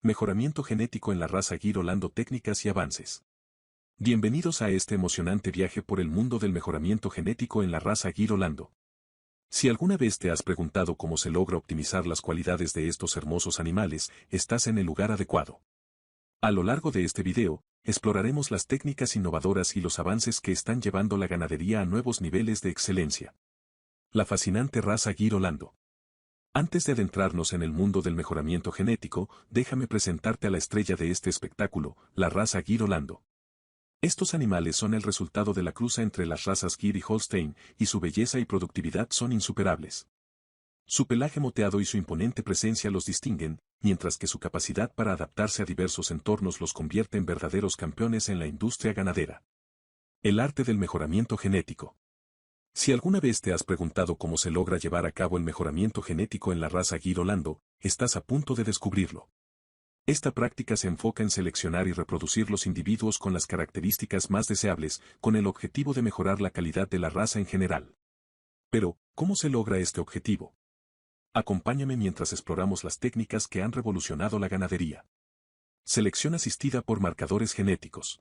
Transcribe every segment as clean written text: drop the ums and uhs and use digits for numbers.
Mejoramiento genético en la raza Gir Holando, técnicas y avances. Bienvenidos a este emocionante viaje por el mundo del mejoramiento genético en la raza Gir Holando. Si alguna vez te has preguntado cómo se logra optimizar las cualidades de estos hermosos animales, estás en el lugar adecuado. A lo largo de este video, exploraremos las técnicas innovadoras y los avances que están llevando la ganadería a nuevos niveles de excelencia. La fascinante raza Gir Holando. Antes de adentrarnos en el mundo del mejoramiento genético, déjame presentarte a la estrella de este espectáculo, la raza Gir Holando. Estos animales son el resultado de la cruza entre las razas Gir y Holstein, y su belleza y productividad son insuperables. Su pelaje moteado y su imponente presencia los distinguen, mientras que su capacidad para adaptarse a diversos entornos los convierte en verdaderos campeones en la industria ganadera. El arte del mejoramiento genético. Si alguna vez te has preguntado cómo se logra llevar a cabo el mejoramiento genético en la raza Gir Holando, estás a punto de descubrirlo. Esta práctica se enfoca en seleccionar y reproducir los individuos con las características más deseables, con el objetivo de mejorar la calidad de la raza en general. Pero, ¿cómo se logra este objetivo? Acompáñame mientras exploramos las técnicas que han revolucionado la ganadería. Selección asistida por marcadores genéticos.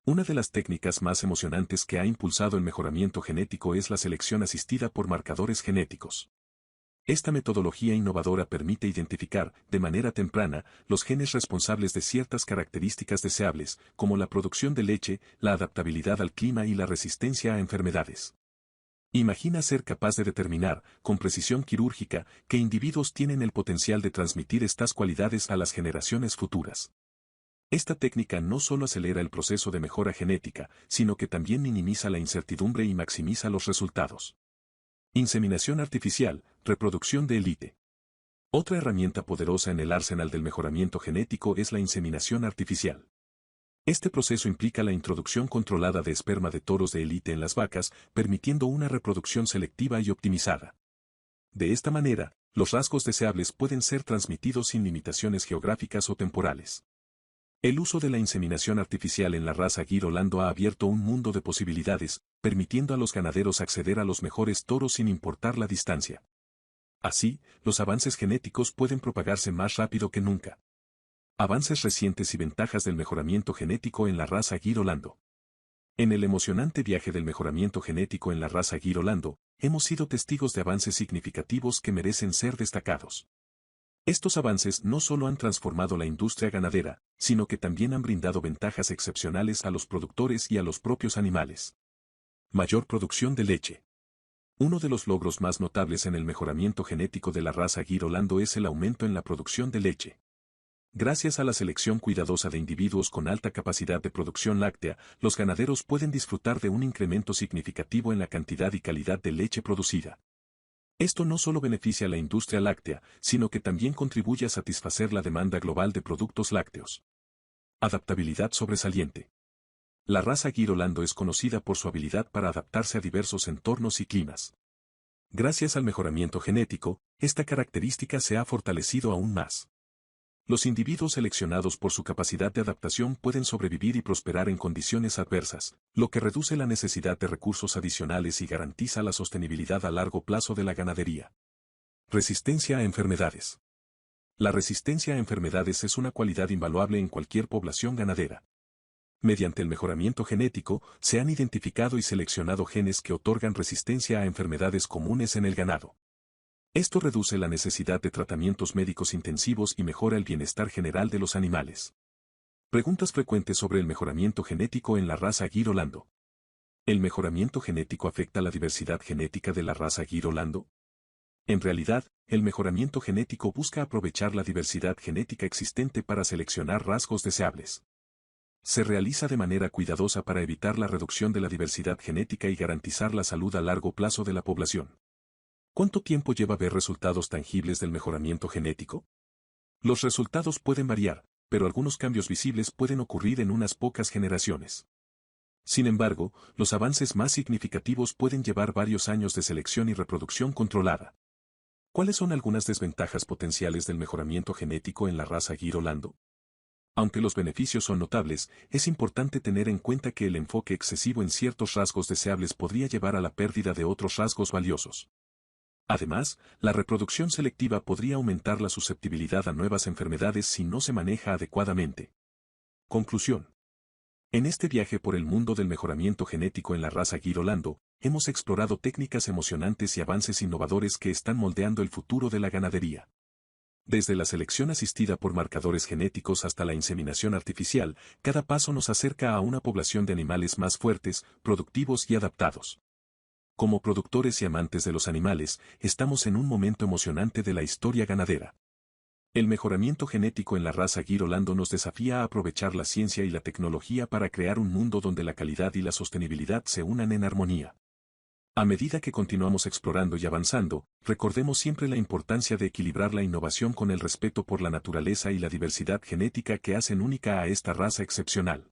Una de las técnicas más emocionantes que ha impulsado el mejoramiento genético es la selección asistida por marcadores genéticos. Esta metodología innovadora permite identificar, de manera temprana, los genes responsables de ciertas características deseables, como la producción de leche, la adaptabilidad al clima y la resistencia a enfermedades. Imagina ser capaz de determinar, con precisión quirúrgica, qué individuos tienen el potencial de transmitir estas cualidades a las generaciones futuras. Esta técnica no solo acelera el proceso de mejora genética, sino que también minimiza la incertidumbre y maximiza los resultados. Inseminación artificial, reproducción de élite. Otra herramienta poderosa en el arsenal del mejoramiento genético es la inseminación artificial. Este proceso implica la introducción controlada de esperma de toros de élite en las vacas, permitiendo una reproducción selectiva y optimizada. De esta manera, los rasgos deseables pueden ser transmitidos sin limitaciones geográficas o temporales. El uso de la inseminación artificial en la raza Gir Holando ha abierto un mundo de posibilidades, permitiendo a los ganaderos acceder a los mejores toros sin importar la distancia. Así, los avances genéticos pueden propagarse más rápido que nunca. Avances recientes y ventajas del mejoramiento genético en la raza Gir Holando. En el emocionante viaje del mejoramiento genético en la raza Gir Holando, hemos sido testigos de avances significativos que merecen ser destacados. Estos avances no solo han transformado la industria ganadera, sino que también han brindado ventajas excepcionales a los productores y a los propios animales. Mayor producción de leche. Uno de los logros más notables en el mejoramiento genético de la raza Gir Holando es el aumento en la producción de leche. Gracias a la selección cuidadosa de individuos con alta capacidad de producción láctea, los ganaderos pueden disfrutar de un incremento significativo en la cantidad y calidad de leche producida. Esto no solo beneficia a la industria láctea, sino que también contribuye a satisfacer la demanda global de productos lácteos. Adaptabilidad sobresaliente. La raza Gir Holando es conocida por su habilidad para adaptarse a diversos entornos y climas. Gracias al mejoramiento genético, esta característica se ha fortalecido aún más. Los individuos seleccionados por su capacidad de adaptación pueden sobrevivir y prosperar en condiciones adversas, lo que reduce la necesidad de recursos adicionales y garantiza la sostenibilidad a largo plazo de la ganadería. Resistencia a enfermedades. La resistencia a enfermedades es una cualidad invaluable en cualquier población ganadera. Mediante el mejoramiento genético, se han identificado y seleccionado genes que otorgan resistencia a enfermedades comunes en el ganado. Esto reduce la necesidad de tratamientos médicos intensivos y mejora el bienestar general de los animales. Preguntas frecuentes sobre el mejoramiento genético en la raza Gir Holando. ¿El mejoramiento genético afecta la diversidad genética de la raza Gir Holando? En realidad, el mejoramiento genético busca aprovechar la diversidad genética existente para seleccionar rasgos deseables. Se realiza de manera cuidadosa para evitar la reducción de la diversidad genética y garantizar la salud a largo plazo de la población. ¿Cuánto tiempo lleva ver resultados tangibles del mejoramiento genético? Los resultados pueden variar, pero algunos cambios visibles pueden ocurrir en unas pocas generaciones. Sin embargo, los avances más significativos pueden llevar varios años de selección y reproducción controlada. ¿Cuáles son algunas desventajas potenciales del mejoramiento genético en la raza Gir Holando? Aunque los beneficios son notables, es importante tener en cuenta que el enfoque excesivo en ciertos rasgos deseables podría llevar a la pérdida de otros rasgos valiosos. Además, la reproducción selectiva podría aumentar la susceptibilidad a nuevas enfermedades si no se maneja adecuadamente. Conclusión. En este viaje por el mundo del mejoramiento genético en la raza Girolando, hemos explorado técnicas emocionantes y avances innovadores que están moldeando el futuro de la ganadería. Desde la selección asistida por marcadores genéticos hasta la inseminación artificial, cada paso nos acerca a una población de animales más fuertes, productivos y adaptados. Como productores y amantes de los animales, estamos en un momento emocionante de la historia ganadera. El mejoramiento genético en la raza Girolando nos desafía a aprovechar la ciencia y la tecnología para crear un mundo donde la calidad y la sostenibilidad se unan en armonía. A medida que continuamos explorando y avanzando, recordemos siempre la importancia de equilibrar la innovación con el respeto por la naturaleza y la diversidad genética que hacen única a esta raza excepcional.